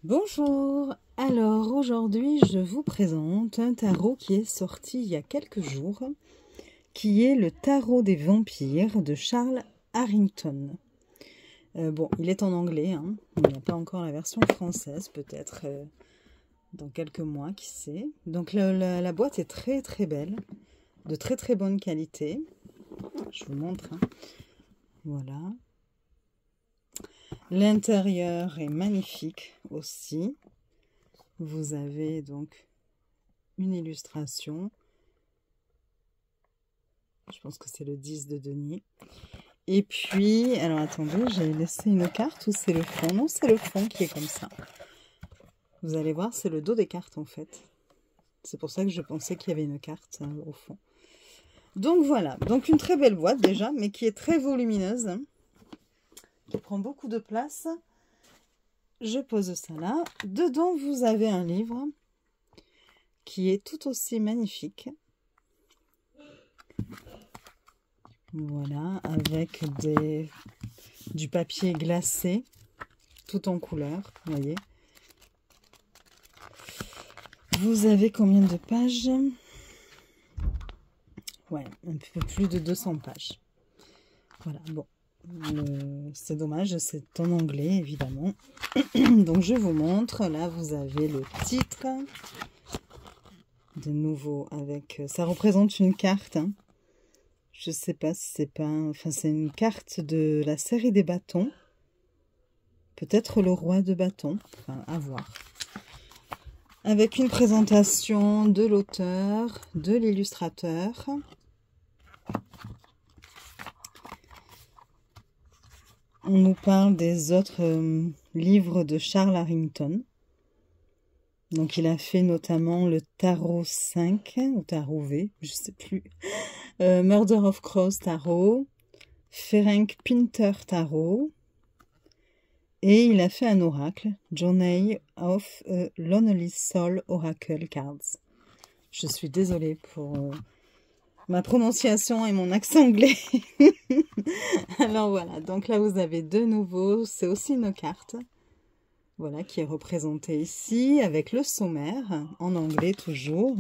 Bonjour, alors aujourd'hui je vous présente un tarot qui est sorti il y a quelques jours, qui est le tarot des vampires de Charles Harrington. Bon, il est en anglais, hein. Il n'y a pas encore la version française, peut-être dans quelques mois, qui sait. Donc la boîte est très très belle, de très très bonne qualité. Je vous montre, hein. Voilà. L'intérieur est magnifique aussi. Vous avez donc une illustration. Je pense que c'est le 10 de denier. Et puis, alors attendez, j'ai laissé une carte ou c'est le fond? Non, c'est le fond qui est comme ça. Vous allez voir, c'est le dos des cartes en fait. C'est pour ça que je pensais qu'il y avait une carte au fond. Donc voilà, donc une très belle boîte déjà, mais qui est très volumineuse, hein, qui prend beaucoup de place. Je pose ça là. Dedans, vous avez un livre qui est tout aussi magnifique. Voilà, avec du papier glacé, tout en couleur, vous voyez. Vous avez combien de pages? Ouais, un peu plus de 200 pages. Voilà, bon. C'est dommage, c'est en anglais, évidemment. Donc, je vous montre. Là, vous avez le titre. De nouveau, avec... Ça représente une carte, hein. Je sais pas si c'est pas... Enfin, c'est une carte de la série des bâtons. Peut-être le roi de bâtons. Enfin, à voir. Avec une présentation de l'auteur, de l'illustrateur. On nous parle des autres livres de Charles Harrington. Donc, il a fait notamment le Tarot 5, ou Tarot V, je sais plus. Murder of Crows Tarot, Ferenc Pinter Tarot. Et il a fait un oracle, Journey of a Lonely Soul Oracle Cards. Je suis désolée pour ma prononciation et mon accent anglais. Alors voilà, donc là vous avez de nouveau, c'est aussi une carte. Voilà, qui est représentée ici avec le sommaire, en anglais toujours.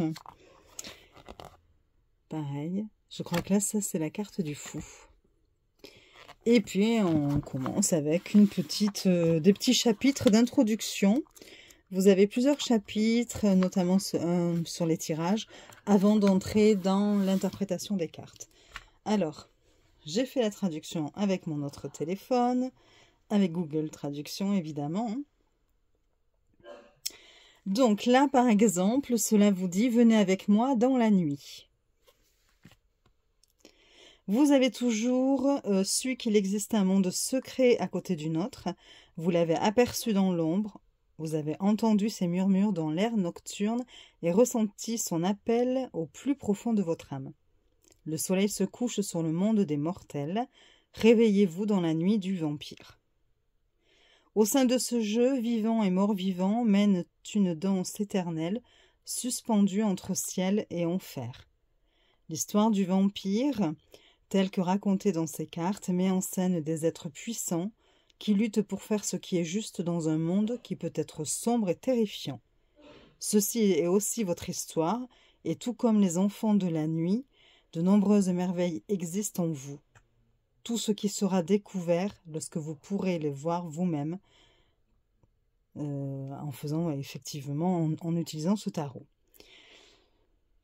Pareil, je crois que là, ça c'est la carte du fou. Et puis on commence avec des petits chapitres d'introduction. Vous avez plusieurs chapitres, notamment sur les tirages, avant d'entrer dans l'interprétation des cartes. Alors, j'ai fait la traduction avec mon autre téléphone, avec Google Traduction évidemment. Donc là, par exemple, cela vous dit « Venez avec moi dans la nuit ». Vous avez toujours su qu'il existait un monde secret à côté du nôtre. Vous l'avez aperçu dans l'ombre. Vous avez entendu ses murmures dans l'air nocturne et ressenti son appel au plus profond de votre âme. Le soleil se couche sur le monde des mortels. Réveillez-vous dans la nuit du vampire. Au sein de ce jeu, vivants et morts-vivants mènent une danse éternelle, suspendue entre ciel et enfer. L'histoire du vampire, telle que racontée dans ces cartes, met en scène des êtres puissants qui luttent pour faire ce qui est juste dans un monde qui peut être sombre et terrifiant. Ceci est aussi votre histoire, et tout comme les enfants de la nuit, de nombreuses merveilles existent en vous. Tout ce qui sera découvert lorsque vous pourrez les voir vous-même en faisant effectivement, en utilisant ce tarot.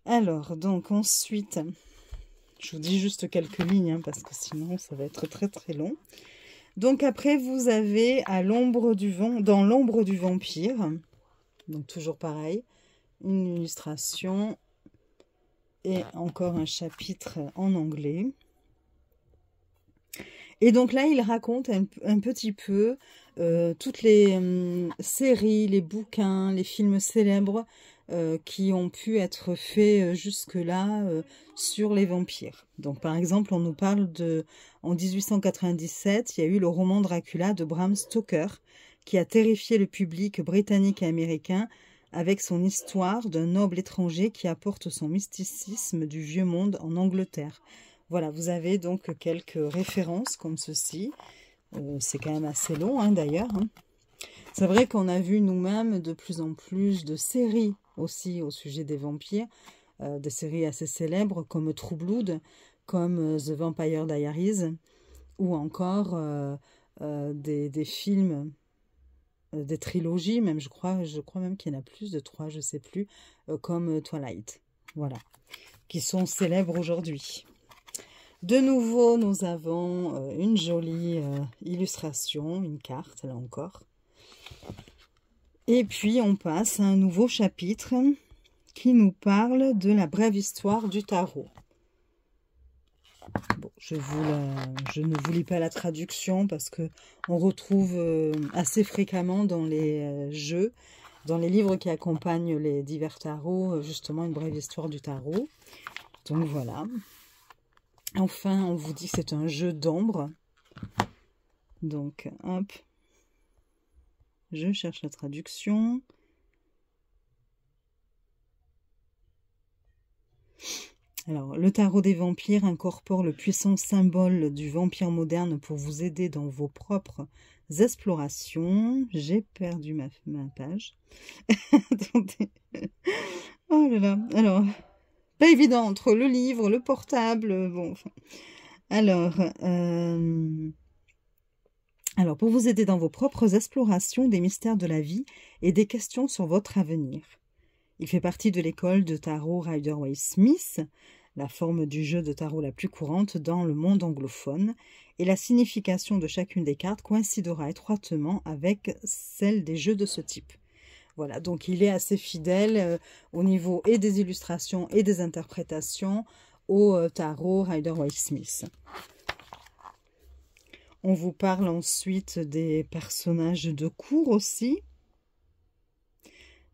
Alors, donc ensuite, je vous dis juste quelques lignes hein, parce que sinon ça va être très très long. Donc après, vous avez à l'ombre du vent, dans l'ombre du vampire, donc toujours pareil, une illustration et encore un chapitre en anglais. Et donc là, il raconte un petit peu toutes les séries, les bouquins, les films célèbres qui ont pu être faits jusque-là sur les vampires. Donc par exemple, on nous parle en 1897, il y a eu le roman Dracula de Bram Stoker qui a terrifié le public britannique et américain avec son histoire d'un noble étranger qui apporte son mysticisme du vieux monde en Angleterre. Voilà, vous avez donc quelques références comme ceci. C'est quand même assez long, hein, d'ailleurs. Hein. C'est vrai qu'on a vu nous-mêmes de plus en plus de séries aussi au sujet des vampires, des séries assez célèbres comme True Blood, comme The Vampire Diaries, ou encore des films, des trilogies, même je crois même qu'il y en a plus de 3, je sais plus, comme Twilight, voilà, qui sont célèbres aujourd'hui. De nouveau, nous avons une jolie illustration, une carte, là encore. Et puis, on passe à un nouveau chapitre qui nous parle de la brève histoire du tarot. Bon, je ne vous lis pas la traduction parce que on retrouve assez fréquemment dans les jeux, dans les livres qui accompagnent les divers tarots, justement une brève histoire du tarot. Donc voilà. Enfin, on vous dit que c'est un jeu d'ombre. Donc, hop. Je cherche la traduction. Alors, le tarot des vampires incorpore le puissant symbole du vampire moderne pour vous aider dans vos propres explorations. J'ai perdu ma page. Attendez. Oh là là. Alors, pas évident entre le livre, le portable. Bon, enfin. Alors, pour vous aider dans vos propres explorations des mystères de la vie et des questions sur votre avenir. Il fait partie de l'école de tarot Rider-Waite-Smith, la forme du jeu de tarot la plus courante dans le monde anglophone, et la signification de chacune des cartes coïncidera étroitement avec celle des jeux de ce type. Voilà, donc il est assez fidèle au niveau et des illustrations et des interprétations au tarot Rider-Waite-Smith. On vous parle ensuite des personnages de cour aussi.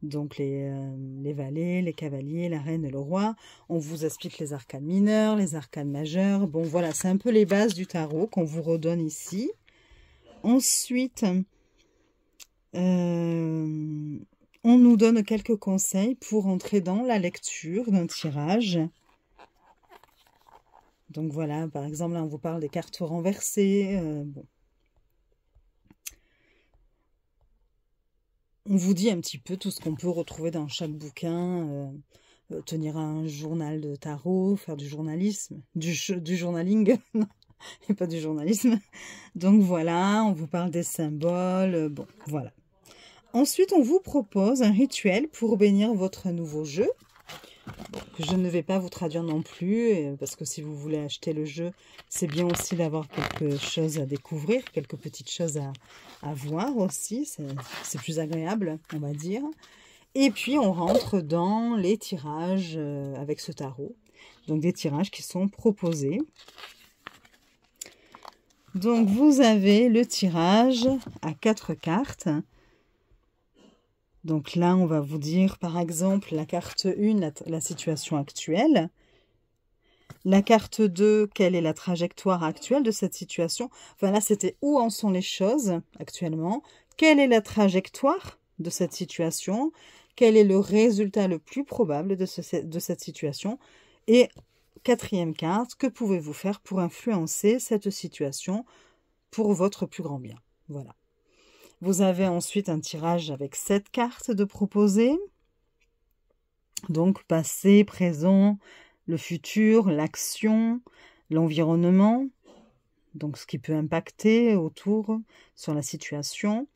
Donc les valets, les cavaliers, la reine et le roi. On vous explique les arcanes mineurs, les arcanes majeurs. Bon voilà, c'est un peu les bases du tarot qu'on vous redonne ici. Ensuite, on nous donne quelques conseils pour entrer dans la lecture d'un tirage. Donc voilà, par exemple, là on vous parle des cartes renversées. Bon. On vous dit un petit peu tout ce qu'on peut retrouver dans chaque bouquin, tenir un journal de tarot, faire du journalisme, du journaling, non, et pas du journalisme. Donc voilà, on vous parle des symboles, bon, voilà. Ensuite, on vous propose un rituel pour bénir votre nouveau jeu. Je ne vais pas vous traduire non plus, parce que si vous voulez acheter le jeu, c'est bien aussi d'avoir quelque chose à découvrir, quelques petites choses à voir aussi, c'est plus agréable, on va dire. Et puis, on rentre dans les tirages avec ce tarot, donc des tirages qui sont proposés. Donc, vous avez le tirage à 4 cartes. Donc là, on va vous dire, par exemple, la carte 1, la situation actuelle. La carte 2, quelle est la trajectoire actuelle de cette situation? Enfin là, c'était où en sont les choses actuellement? Quelle est la trajectoire de cette situation? Quel est le résultat le plus probable de cette situation? Et 4e carte, que pouvez-vous faire pour influencer cette situation pour votre plus grand bien? Voilà. Vous avez ensuite un tirage avec 7 cartes de proposer. Donc, passé, présent, le futur, l'action, l'environnement. Donc, ce qui peut impacter autour sur la situation.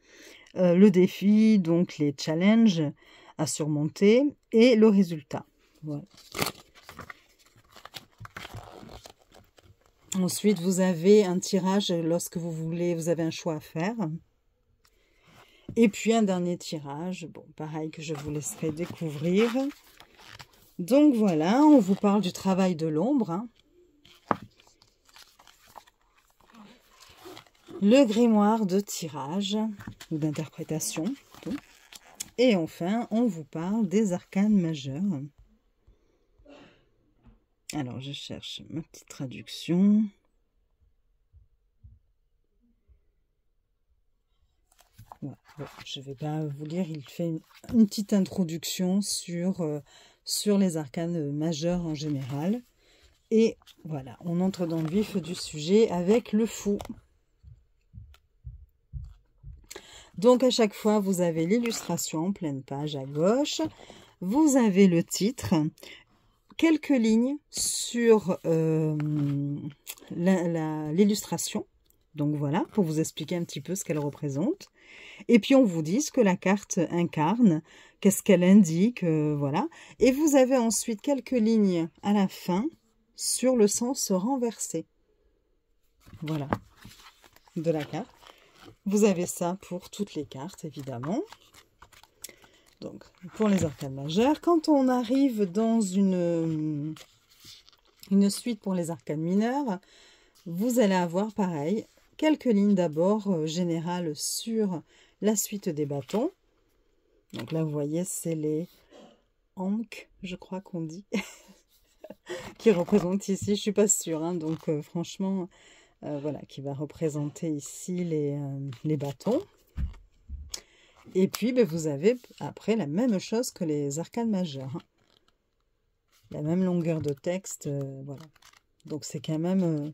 Le défi, donc les challenges à surmonter. Et le résultat. Voilà. Ensuite, vous avez un tirage lorsque vous avez un choix à faire. Et puis un dernier tirage, bon, pareil que je vous laisserai découvrir. Donc voilà, on vous parle du travail de l'ombre. Hein. Le grimoire de tirage ou d'interprétation. Et enfin, on vous parle des arcanes majeurs. Alors, je cherche ma petite traduction. Voilà. Bon, je ne vais pas vous lire, il fait une petite introduction sur les arcanes majeurs en général. Et voilà, on entre dans le vif du sujet avec le fou. Donc à chaque fois, vous avez l'illustration en pleine page à gauche. Vous avez le titre, quelques lignes sur l'illustration. Donc voilà, pour vous expliquer un petit peu ce qu'elle représente. Et puis on vous dit ce que la carte incarne, qu'est-ce qu'elle indique, voilà. Et vous avez ensuite quelques lignes à la fin sur le sens renversé. Voilà, de la carte. Vous avez ça pour toutes les cartes, évidemment. Donc, pour les arcanes majeures, quand on arrive dans une suite pour les arcanes mineures, vous allez avoir pareil, quelques lignes d'abord générales sur la suite des bâtons. Donc là, vous voyez, c'est les Ankh, je crois qu'on dit, qui représentent ici, je ne suis pas sûre, hein, donc franchement, voilà, qui va représenter ici les bâtons. Et puis, ben, vous avez après la même chose que les arcanes majeures. Hein. La même longueur de texte, voilà. Donc, c'est quand même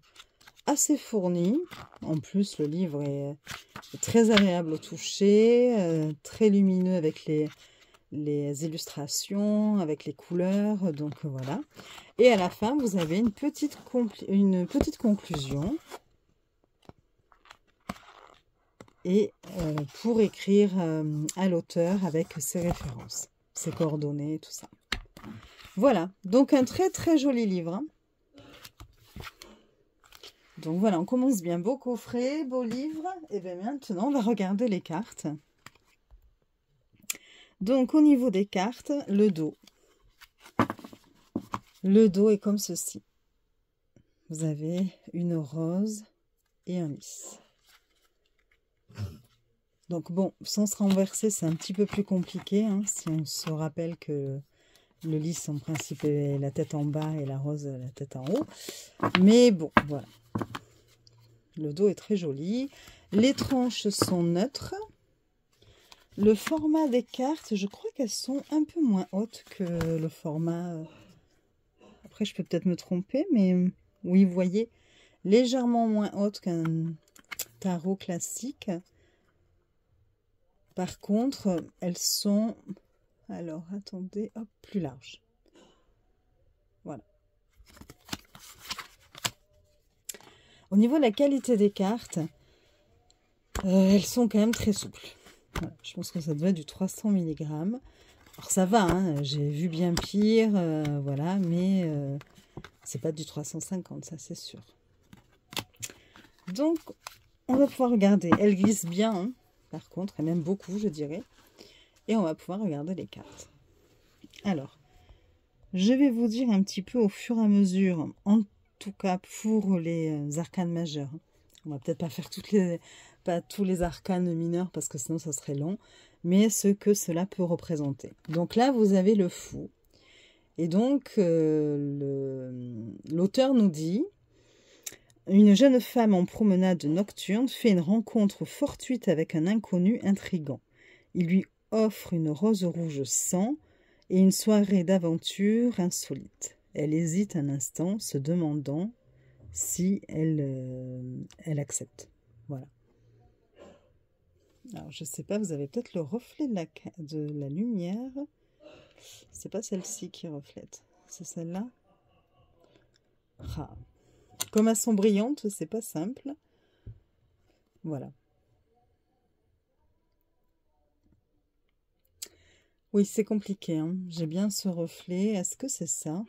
assez fourni. En plus, le livre est très agréable au toucher, très lumineux avec les illustrations, avec les couleurs. Donc, voilà. Et à la fin, vous avez une petite conclusion. Et pour écrire à l'auteur avec ses références, ses coordonnées, tout ça. Voilà, donc un très très joli livre. Hein. Donc voilà, on commence bien, beau coffret, beau livre. Et bien maintenant, on va regarder les cartes. Donc au niveau des cartes, le dos. Le dos est comme ceci. Vous avez une rose et un lys. Donc bon, sens renversé, c'est un petit peu plus compliqué, hein, si on se rappelle que le lys en principe est la tête en bas et la rose la tête en haut. Mais bon, voilà. Le dos est très joli. Les tranches sont neutres. Le format des cartes, je crois qu'elles sont un peu moins hautes que le format... Après, je peux peut-être me tromper, mais oui, vous voyez, légèrement moins haute qu'un tarot classique. Par contre, elles sont, alors attendez, hop, plus larges. Voilà. Au niveau de la qualité des cartes, elles sont quand même très souples. Voilà, je pense que ça doit être du 300 mg. Alors ça va, hein, j'ai vu bien pire, voilà, mais c'est pas du 350, ça c'est sûr. Donc, on va pouvoir regarder. Elle glisse bien, hein. Par contre, et même beaucoup, je dirais. Et on va pouvoir regarder les cartes. Alors, je vais vous dire un petit peu au fur et à mesure, en tout cas pour les arcanes majeures. On va peut-être pas faire pas tous les arcanes mineurs parce que sinon ça serait long, mais ce que cela peut représenter. Donc là, vous avez le fou. Et donc, l'auteur nous dit... Une jeune femme en promenade nocturne fait une rencontre fortuite avec un inconnu intrigant. Il lui offre une rose rouge sang et une soirée d'aventure insolite. Elle hésite un instant, se demandant si elle accepte. Voilà. Alors, je ne sais pas, vous avez peut-être le reflet de la lumière. C'est pas celle-ci qui reflète. C'est celle-là. Ah. Comme elles sont brillantes, c'est pas simple. Voilà. Oui, c'est compliqué. Hein. J'ai bien ce reflet. Est-ce que c'est ça?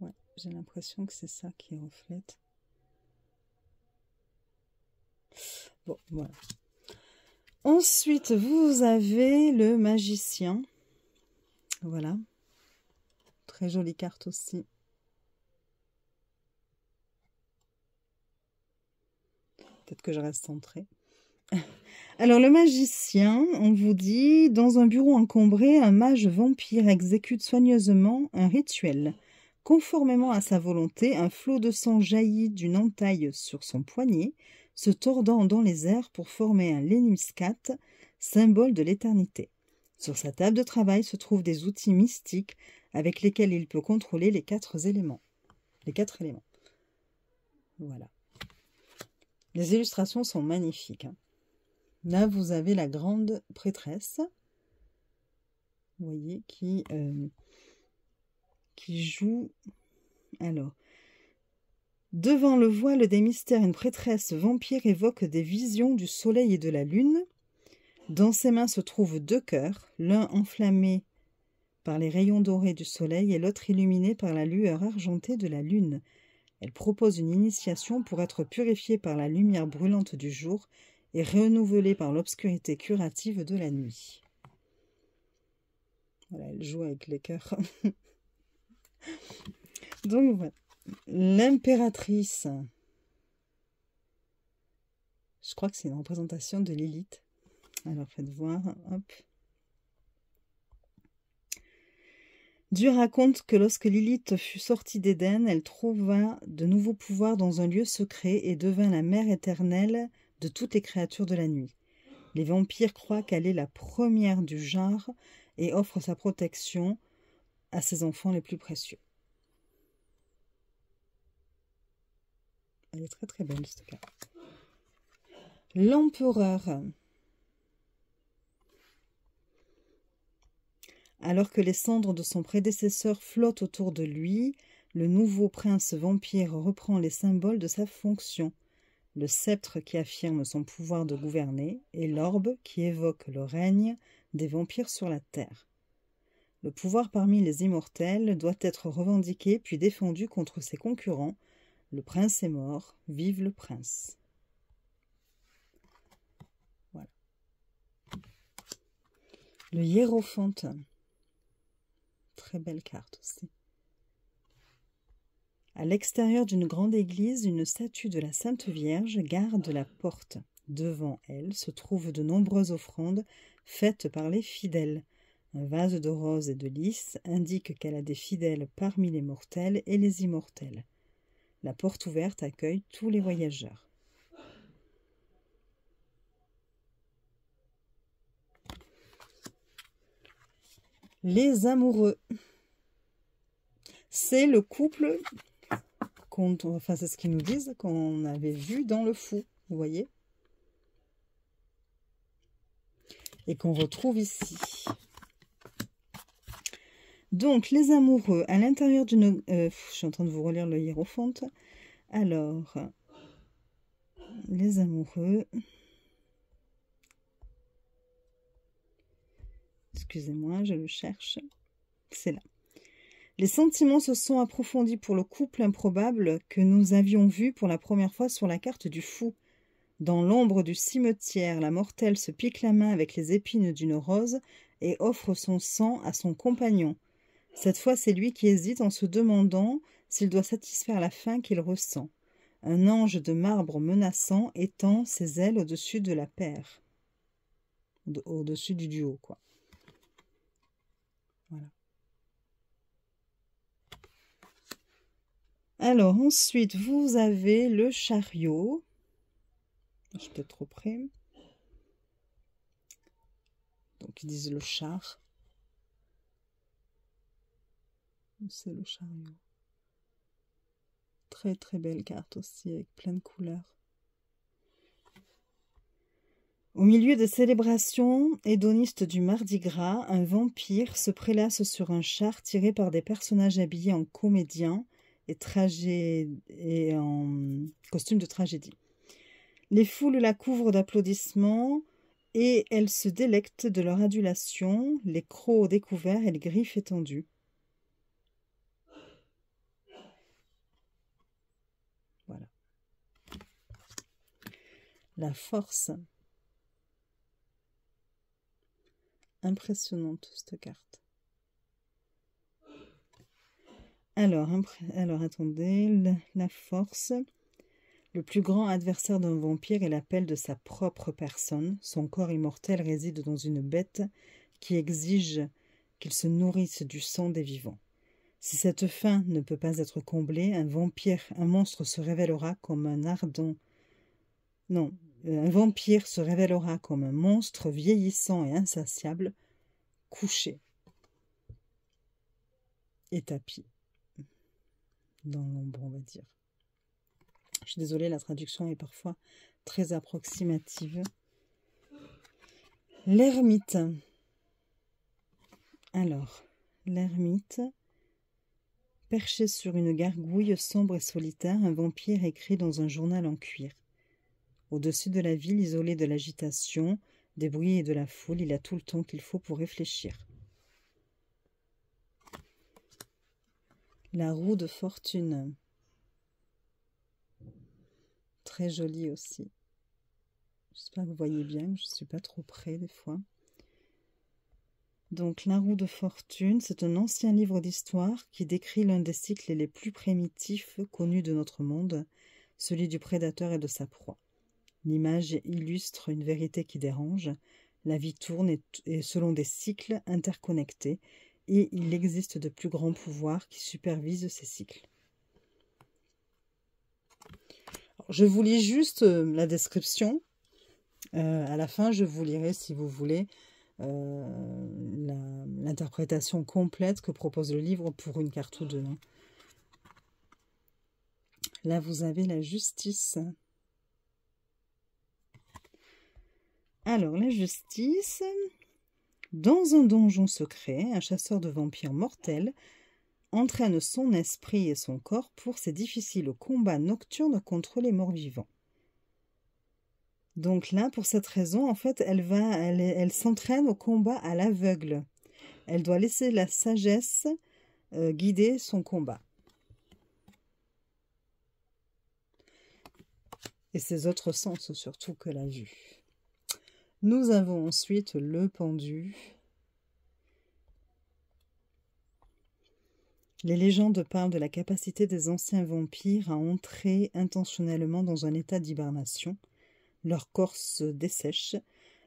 Ouais, j'ai l'impression que c'est ça qui reflète. Bon, voilà. Ensuite, vous avez le magicien. Voilà. Très jolie carte aussi. Peut-être que je reste centrée. Alors, le magicien, on vous dit, dans un bureau encombré, un mage vampire exécute soigneusement un rituel. Conformément à sa volonté, un flot de sang jaillit d'une entaille sur son poignet, se tordant dans les airs pour former un léniscate, symbole de l'éternité. Sur sa table de travail se trouvent des outils mystiques avec lesquels il peut contrôler les 4 éléments. Les 4 éléments. Voilà. Les illustrations sont magnifiques. Hein. Là, vous avez la grande prêtresse, vous voyez, qui joue. Alors, devant le voile des mystères, une prêtresse vampire évoque des visions du soleil et de la lune. Dans ses mains se trouvent deux cœurs, l'un enflammé par les rayons dorés du soleil et l'autre illuminé par la lueur argentée de la lune. Elle propose une initiation pour être purifiée par la lumière brûlante du jour et renouvelée par l'obscurité curative de la nuit. Voilà, elle joue avec les cœurs. Donc voilà. L'impératrice. Je crois que c'est une représentation de Lilith. Alors faites voir, hop. Dieu raconte que lorsque Lilith fut sortie d'Éden, elle trouva de nouveaux pouvoirs dans un lieu secret et devint la mère éternelle de toutes les créatures de la nuit. Les vampires croient qu'elle est la première du genre et offrent sa protection à ses enfants les plus précieux. Elle est très très belle cette carte. L'empereur. Alors que les cendres de son prédécesseur flottent autour de lui, le nouveau prince vampire reprend les symboles de sa fonction. Le sceptre qui affirme son pouvoir de gouverner et l'orbe qui évoque le règne des vampires sur la terre. Le pouvoir parmi les immortels doit être revendiqué puis défendu contre ses concurrents. Le prince est mort, vive le prince. Voilà. Le hiérophante. Très belle carte aussi. À l'extérieur d'une grande église, une statue de la Sainte Vierge garde la porte. Devant elle se trouvent de nombreuses offrandes faites par les fidèles. Un vase de roses et de lys indique qu'elle a des fidèles parmi les mortels et les immortels. La porte ouverte accueille tous les voyageurs. Les amoureux. C'est le couple, enfin c'est ce qu'ils nous disent, qu'on avait vu dans le Fou, vous voyez, et qu'on retrouve ici. Donc, les amoureux, à l'intérieur d'une... je suis en train de vous relire le hiérophante. Alors, les amoureux... Excusez-moi, je le cherche. C'est là. Les sentiments se sont approfondis pour le couple improbable que nous avions vu pour la première fois sur la carte du Fou. Dans l'ombre du cimetière, la mortelle se pique la main avec les épines d'une rose et offre son sang à son compagnon. Cette fois, c'est lui qui hésite en se demandant s'il doit satisfaire la faim qu'il ressent. Un ange de marbre menaçant étend ses ailes au-dessus de la paire. Au-dessus du duo, quoi. Voilà. Alors, ensuite, vous avez le chariot. Je suis peut-être trop près. Donc, ils disent le char. C'est le chariot. Très très belle carte aussi, avec plein de couleurs. Au milieu des célébrations hédonistes du Mardi Gras, un vampire se prélasse sur un char tiré par des personnages habillés en comédiens et en costume de tragédie. Les foules la couvrent d'applaudissements et elle se délecte de leur adulation, les crocs découverts et les griffes étendues. Voilà. La force. Impressionnante cette carte. Alors attendez, la force. Le plus grand adversaire d'un vampire est l'appel de sa propre personne. Son corps immortel réside dans une bête qui exige qu'il se nourrisse du sang des vivants. Si cette faim ne peut pas être comblée, un monstre se révélera comme un ardent... Non, un vampire se révélera comme un monstre vieillissant et insatiable, couché et tapis dans l'ombre, on va dire. Je suis désolée, la traduction est parfois très approximative. L'ermite. Alors, l'ermite, perché sur une gargouille sombre et solitaire, un vampire écrit dans un journal en cuir. Au-dessus de la ville, isolée de l'agitation, des bruits et de la foule, il a tout le temps qu'il faut pour réfléchir. La roue de fortune. Très jolie aussi. J'espère que vous voyez bien, je ne suis pas trop près des fois. Donc, La roue de fortune, c'est un ancien livre d'histoire qui décrit l'un des cycles les plus primitifs connus de notre monde, celui du prédateur et de sa proie. L'image illustre une vérité qui dérange. La vie tourne et selon des cycles interconnectés, et il existe de plus grands pouvoirs qui supervisent ces cycles. Alors, je vous lis juste la description. À la fin, je vous lirai, si vous voulez, l'interprétation complète que propose le livre pour une carte ou deux. Là, vous avez la justice. Alors, la justice. Dans un donjon secret, un chasseur de vampires mortels entraîne son esprit et son corps pour ses difficiles combats nocturnes contre les morts-vivants. Donc là, pour cette raison, en fait, elle s'entraîne au combat à l'aveugle. Elle doit laisser la sagesse guider son combat. Et ses autres sens, surtout que la vue. Nous avons ensuite le pendu. Les légendes parlent de la capacité des anciens vampires à entrer intentionnellement dans un état d'hibernation. Leur corps se dessèche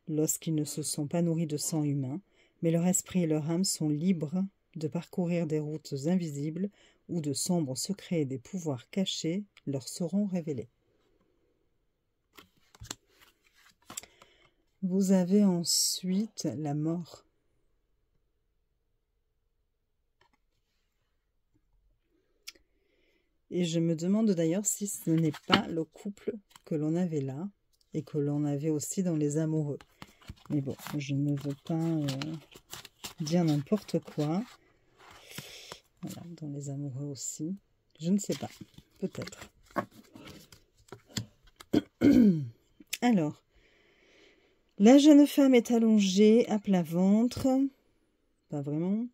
lorsqu'ils ne se sont pas nourris de sang humain, mais leur esprit et leur âme sont libres de parcourir des routes invisibles où de sombres secrets et des pouvoirs cachés leur seront révélés. Vous avez ensuite la mort. Et je me demande d'ailleurs si ce n'est pas le couple que l'on avait là et que l'on avait aussi dans les amoureux. Mais bon, je ne veux pas dire n'importe quoi. Voilà, dans les amoureux aussi. Je ne sais pas, peut-être. Alors, la jeune femme est allongée à plat ventre. Pas vraiment.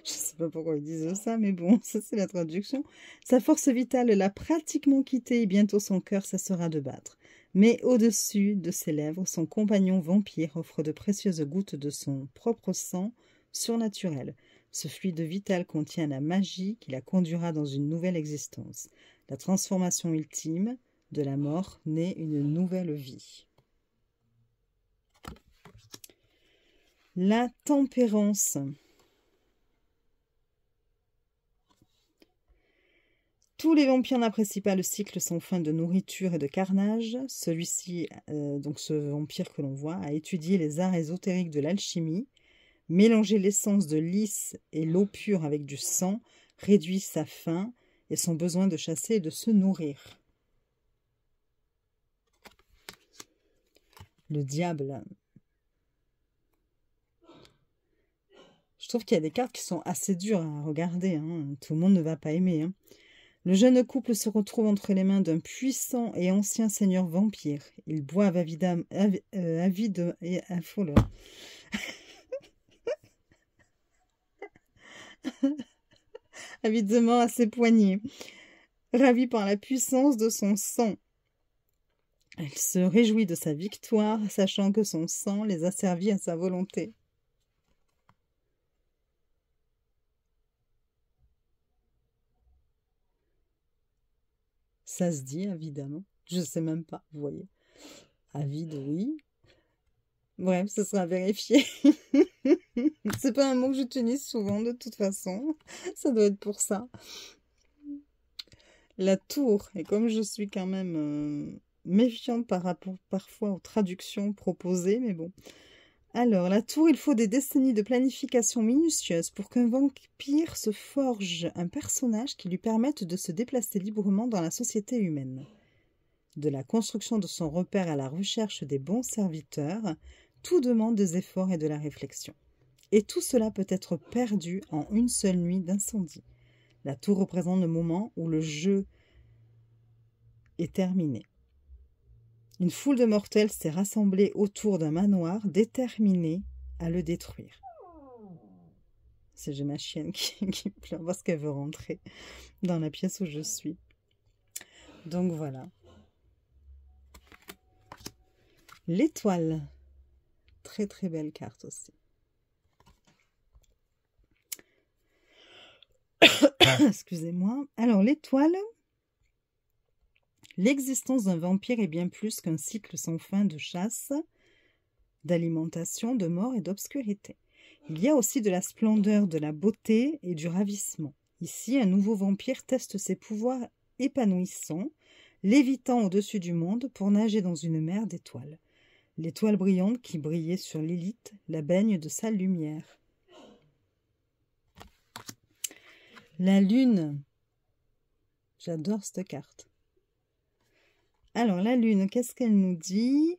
Je sais pas pourquoi ils disent ça, mais bon, ça c'est la traduction. Sa force vitale l'a pratiquement quittée et bientôt son cœur cessera de battre. Mais au-dessus de ses lèvres, son compagnon vampire offre de précieuses gouttes de son propre sang surnaturel. Ce fluide vital contient la magie qui la conduira dans une nouvelle existence. La transformation ultime de la mort naît une nouvelle vie. La tempérance. Tous les vampires n'apprécient pas le cycle sans fin de nourriture et de carnage. Celui-ci, donc ce vampire que l'on voit, a étudié les arts ésotériques de l'alchimie. Mélanger l'essence de lys et l'eau pure avec du sang réduit sa faim et son besoin de chasser et de se nourrir. Le diable. Je trouve qu'il y a des cartes qui sont assez dures à regarder. Tout le monde ne va pas aimer. Le jeune couple se retrouve entre les mains d'un puissant et ancien seigneur vampire. Ils boivent avidement et affoleurs. Avidement à ses poignets, ravi par la puissance de son sang. Elle se réjouit de sa victoire, sachant que son sang les a servis à sa volonté. Ça se dit, évidemment. Je ne sais même pas, vous voyez. Avide, oui. Bref, ce sera vérifié. C'est pas un mot que j'utilise souvent, de toute façon. Ça doit être pour ça. La tour. Et comme je suis quand même méfiante par rapport parfois aux traductions proposées, mais bon. Alors, la tour, il faut des décennies de planification minutieuse pour qu'un vampire se forge un personnage qui lui permette de se déplacer librement dans la société humaine. De la construction de son repère à la recherche des bons serviteurs, tout demande des efforts et de la réflexion. Et tout cela peut être perdu en une seule nuit d'incendie. La tour représente le moment où le jeu est terminé. Une foule de mortels s'est rassemblée autour d'un manoir déterminé à le détruire. J'ai ma chienne qui pleure parce qu'elle veut rentrer dans la pièce où je suis. Donc voilà. L'étoile. Très très belle carte aussi. Excusez-moi. Alors l'étoile. L'existence d'un vampire est bien plus qu'un cycle sans fin de chasse, d'alimentation, de mort et d'obscurité. Il y a aussi de la splendeur, de la beauté et du ravissement. Ici, un nouveau vampire teste ses pouvoirs épanouissants, lévitant au-dessus du monde pour nager dans une mer d'étoiles. L'étoile brillante qui brillait sur Lilith la baigne de sa lumière. La lune. J'adore cette carte. Alors, la lune, qu'est-ce qu'elle nous dit?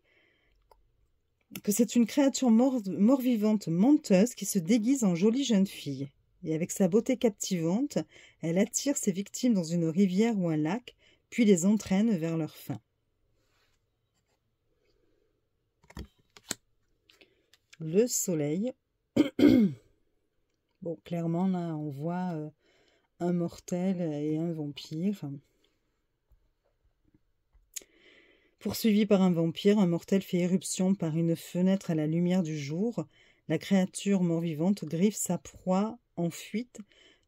Que c'est une créature mort-vivante menteuse qui se déguise en jolie jeune fille. Et avec sa beauté captivante, elle attire ses victimes dans une rivière ou un lac, puis les entraîne vers leur fin. Le soleil. Bon, clairement, là, on voit un mortel et un vampire. Poursuivi par un vampire, un mortel fait éruption par une fenêtre à la lumière du jour. La créature mort-vivante griffe sa proie en fuite,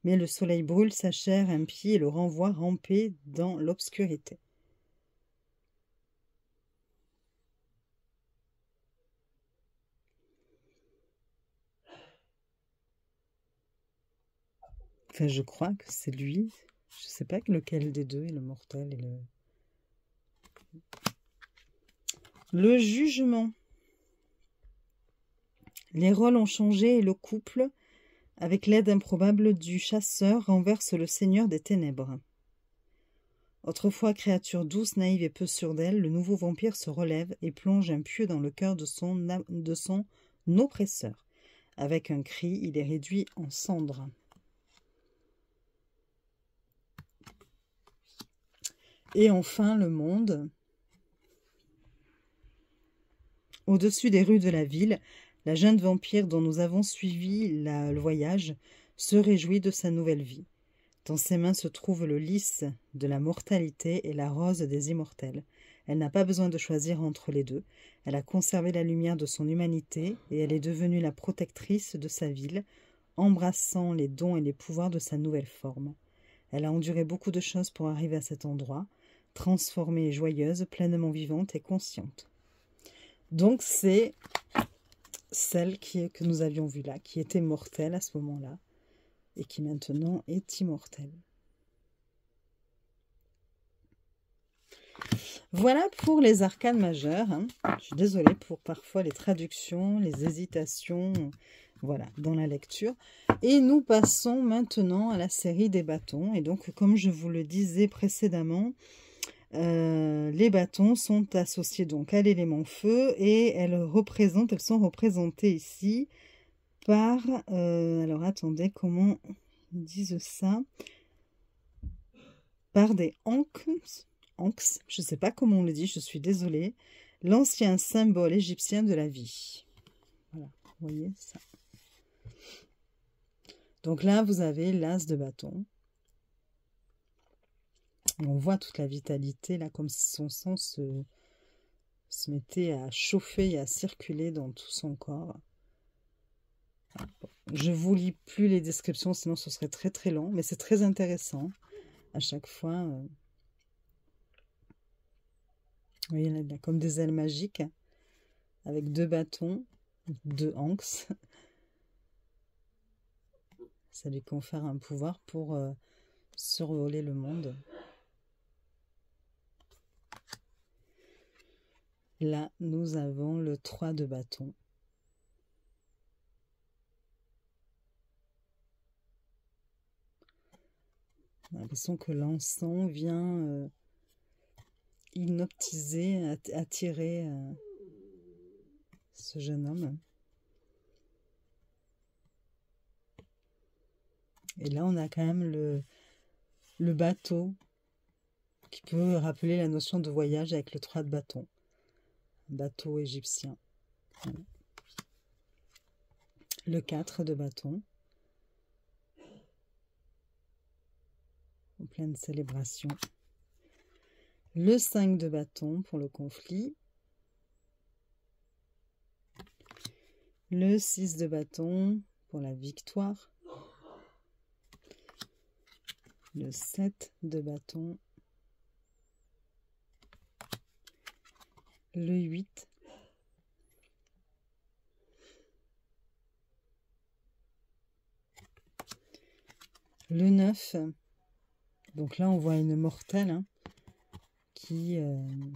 mais le soleil brûle sa chair impie et le renvoie ramper dans l'obscurité. Enfin, je crois que c'est lui. Je ne sais pas lequel des deux est le mortel et le... Le jugement. Les rôles ont changé et le couple, avec l'aide improbable du chasseur, renverse le seigneur des ténèbres. Autrefois créature douce, naïve et peu sûre d'elle, le nouveau vampire se relève et plonge un pieu dans le cœur de son oppresseur. Avec un cri, il est réduit en cendres. Et enfin, le monde. Au-dessus des rues de la ville, la jeune vampire dont nous avons suivi le voyage se réjouit de sa nouvelle vie. Dans ses mains se trouve le lys de la mortalité et la rose des immortels. Elle n'a pas besoin de choisir entre les deux. Elle a conservé la lumière de son humanité et elle est devenue la protectrice de sa ville, embrassant les dons et les pouvoirs de sa nouvelle forme. Elle a enduré beaucoup de choses pour arriver à cet endroit, transformée et joyeuse, pleinement vivante et consciente. Donc c'est celle que nous avions vue là, qui était mortelle à ce moment-là, et qui maintenant est immortelle. Voilà pour les arcanes majeures. Je suis désolée pour parfois les traductions, les hésitations, voilà, dans la lecture. Et nous passons maintenant à la série des bâtons. Et donc, comme je vous le disais précédemment, les bâtons sont associés donc à l'élément feu et elles sont représentées ici par, alors attendez, comment ils disent ça, par des ankhs, je ne sais pas comment on le dit, je suis désolée, l'ancien symbole égyptien de la vie. Voilà, vous voyez ça. Donc là, vous avez l'as de bâton. On voit toute la vitalité, là, comme si son sang se mettait à chauffer et à circuler dans tout son corps. Je ne vous lis plus les descriptions, sinon ce serait très très long, mais c'est très intéressant. À chaque fois, vous voyez, là, il a comme des ailes magiques, avec 2 bâtons, 2 ankhs. Ça lui confère un pouvoir pour survoler le monde. Là, nous avons le 3 de bâton. On a l'impression que l'encens vient hypnotiser, attirer ce jeune homme. Et là, on a quand même le bateau qui peut rappeler la notion de voyage avec le 3 de bâton. Un bateau égyptien. Voilà. Le 4 de bâton. En pleine célébration. Le 5 de bâton pour le conflit. Le 6 de bâton pour la victoire. Le 7 de bâton. Le 8. Le 9. Donc là, on voit une mortelle hein, qui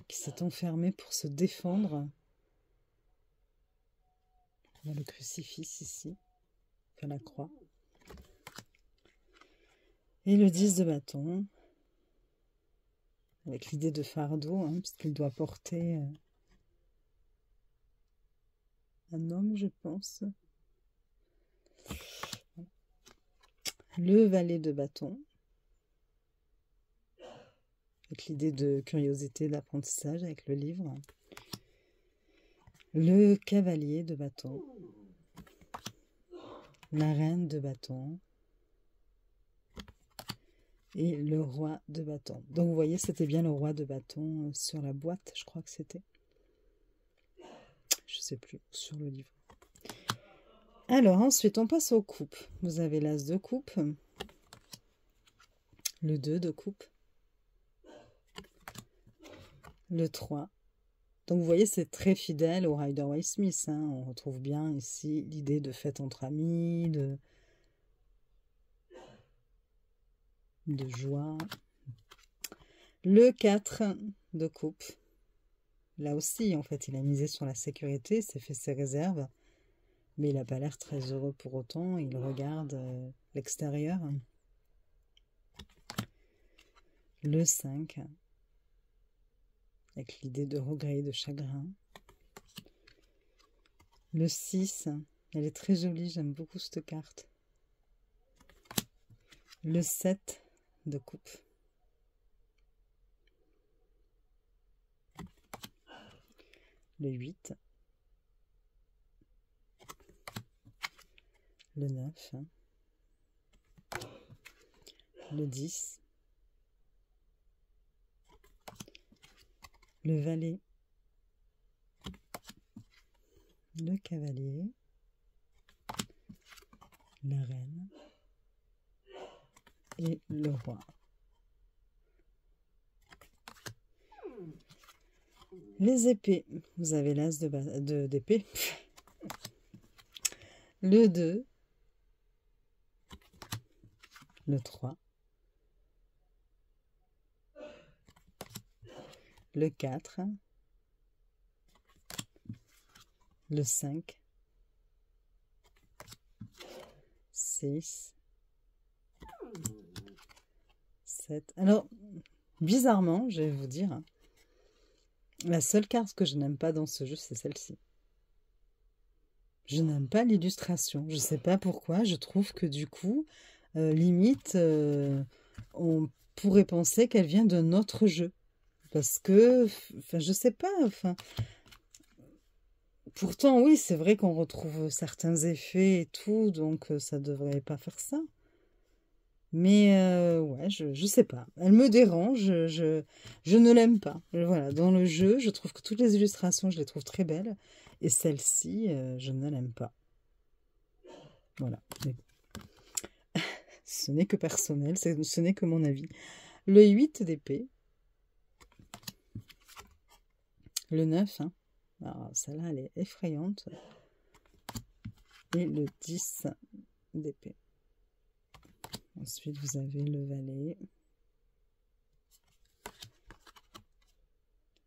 s'est enfermée pour se défendre. On a le crucifix ici, enfin la croix. Et le 10 de bâton, avec l'idée de fardeau, hein, puisqu'il doit porter un homme, je pense. Le valet de bâton, avec l'idée de curiosité, d'apprentissage avec le livre. Le cavalier de bâton, la reine de bâton et le roi de bâton. Donc vous voyez, c'était bien le roi de bâton sur la boîte, je crois que c'était. Je ne sais plus, sur le livre. Alors ensuite, on passe aux coupes. Vous avez l'as de coupe, le 2 de coupe, le 3. Donc vous voyez, c'est très fidèle au Rider-Waite-Smith. Hein. On retrouve bien ici l'idée de fête entre amis, de joie. Le 4 de coupe. Là aussi, en fait, il a misé sur la sécurité, s'est fait ses réserves. Mais il n'a pas l'air très heureux pour autant. Il regarde l'extérieur. Le 5. Avec l'idée de regret, de chagrin. Le 6. Elle est très jolie. J'aime beaucoup cette carte. Le 7 de coupe. Le 8. Le 9, le 10, le valet, le cavalier, la reine et le roi. Les épées, vous avez l'as d'épée, le 2, le 3, le 4, le 5, 6, 7. Alors, bizarrement, je vais vous dire, la seule carte que je n'aime pas dans ce jeu, c'est celle-ci. Je n'aime pas l'illustration. Je ne sais pas pourquoi. Je trouve que du coup, limite, on pourrait penser qu'elle vient d'un autre jeu. Parce que, enfin, je sais pas, enfin... Pourtant, oui, c'est vrai qu'on retrouve certains effets et tout, donc ça devrait pas faire ça. Mais, ouais, je sais pas. Elle me dérange, je ne l'aime pas. Voilà, dans le jeu, je trouve que toutes les illustrations, je les trouve très belles. Et celle-ci, je ne l'aime pas. Voilà. Mais... ce n'est que personnel, ce n'est que mon avis. Le 8 d'épée. Le 9, hein. Alors, celle-là, elle est effrayante. Et le 10 d'épée. Ensuite, vous avez le valet.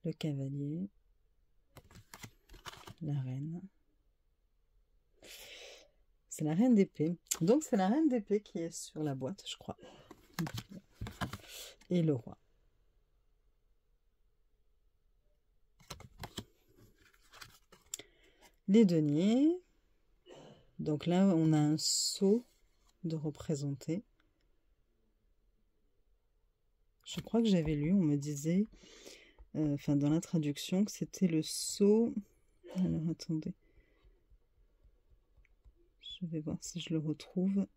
Le cavalier. La reine. C'est la reine d'épée. Donc, c'est la reine d'épée qui est sur la boîte, je crois. Et le roi. les deniers. Donc là, on a un sceau de représenter. Je crois que j'avais lu, on me disait, enfin dans la traduction, que c'était le sceau. Alors attendez, je vais voir si je le retrouve.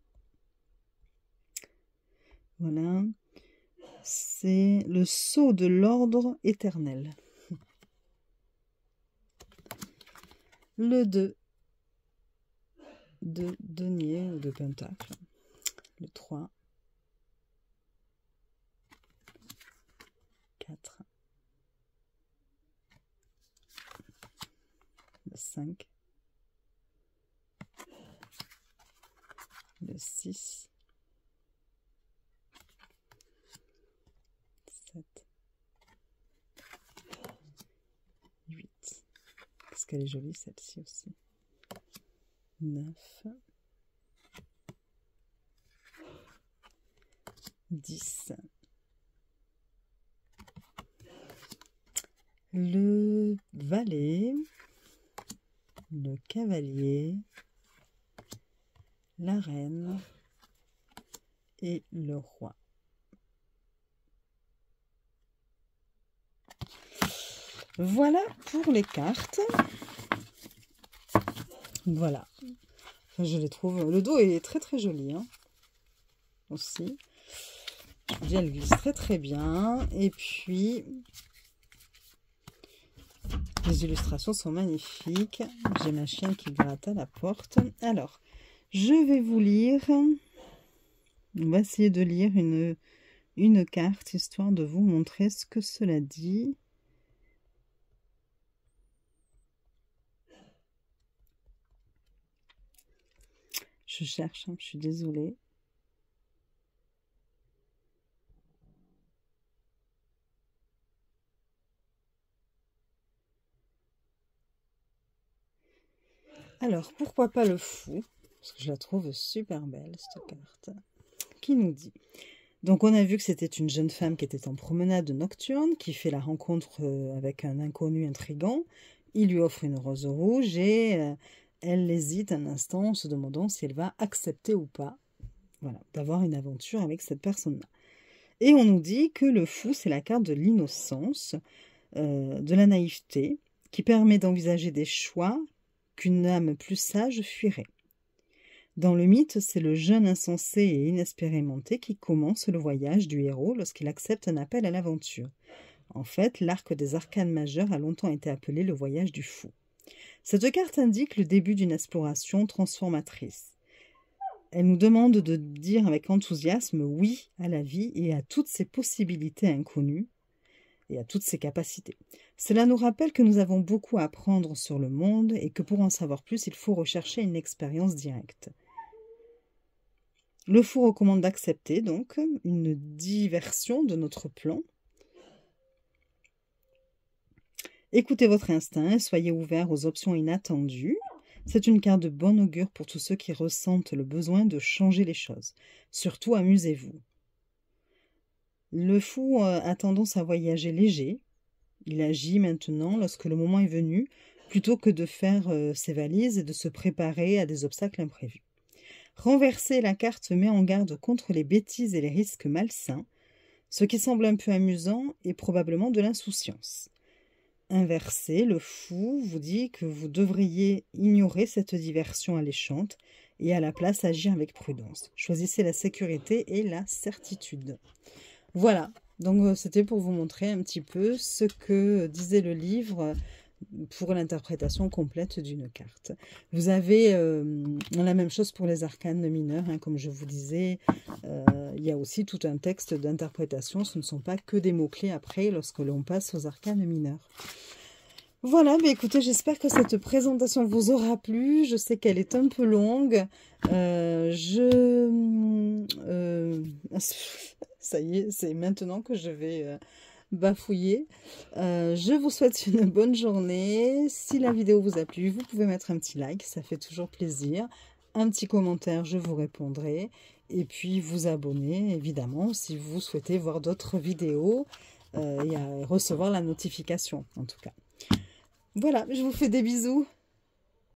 Voilà, c'est le sceau de l'ordre éternel. Le 2 de denier ou de pentacle. Le 3. 4. Le 5. Le 6. 7. 8. Qu'est-ce qu'elle est jolie celle-ci aussi. 9. 10. Le valet, le cavalier, la reine et le roi. Voilà pour les cartes. Voilà. Enfin, je les trouve. Le dos est très très joli, hein, aussi. Je vous dis, elle glisse très très bien. Et puis, les illustrations sont magnifiques. J'ai ma chienne qui gratte à la porte. Alors, je vais vous lire. On va essayer de lire une carte, histoire de vous montrer ce que cela dit. Je cherche, hein, je suis désolée. Alors, pourquoi pas le fou? Parce que je la trouve super belle, cette carte. Qui nous dit? Donc, on a vu que c'était une jeune femme qui était en promenade nocturne, qui fait la rencontre avec un inconnu intrigant. Il lui offre une rose rouge et elle hésite un instant en se demandant si elle va accepter ou pas, voilà, d'avoir une aventure avec cette personne-là. Et on nous dit que le fou, c'est la carte de l'innocence, de la naïveté, qui permet d'envisager des choix qu'une âme plus sage fuirait. Dans le mythe, c'est le jeune insensé et inexpérimenté qui commence le voyage du héros lorsqu'il accepte un appel à l'aventure. En fait, l'arc des arcanes majeures a longtemps été appelé le voyage du fou. Cette carte indique le début d'une exploration transformatrice. Elle nous demande de dire avec enthousiasme oui à la vie et à toutes ses possibilités inconnues et à toutes ses capacités. Cela nous rappelle que nous avons beaucoup à apprendre sur le monde et que pour en savoir plus, il faut rechercher une expérience directe. Le fou recommande d'accepter donc une diversion de notre plan. Écoutez votre instinct et soyez ouverts aux options inattendues. C'est une carte de bon augure pour tous ceux qui ressentent le besoin de changer les choses. Surtout, amusez-vous. Le fou a tendance à voyager léger. Il agit maintenant lorsque le moment est venu, plutôt que de faire ses valises et de se préparer à des obstacles imprévus. Renverser la carte met en garde contre les bêtises et les risques malsains. Ce qui semble un peu amusant est probablement de l'insouciance. Inversé, le fou vous dit que vous devriez ignorer cette diversion alléchante et à la place agir avec prudence. Choisissez la sécurité et la certitude. Voilà, donc c'était pour vous montrer un petit peu ce que disait le livre pour l'interprétation complète d'une carte. Vous avez la même chose pour les arcanes mineurs, hein, comme je vous disais. Il y a aussi tout un texte d'interprétation. Ce ne sont pas que des mots-clés après lorsque l'on passe aux arcanes mineurs. Voilà, mais écoutez, j'espère que cette présentation vous aura plu. Je sais qu'elle est un peu longue. Ça y est, c'est maintenant que je vais bafouiller. Je vous souhaite une bonne journée. Si la vidéo vous a plu, vous pouvez mettre un petit like, ça fait toujours plaisir. Un petit commentaire, je vous répondrai. Et puis vous abonner, évidemment, si vous souhaitez voir d'autres vidéos et recevoir la notification, en tout cas. Voilà, je vous fais des bisous.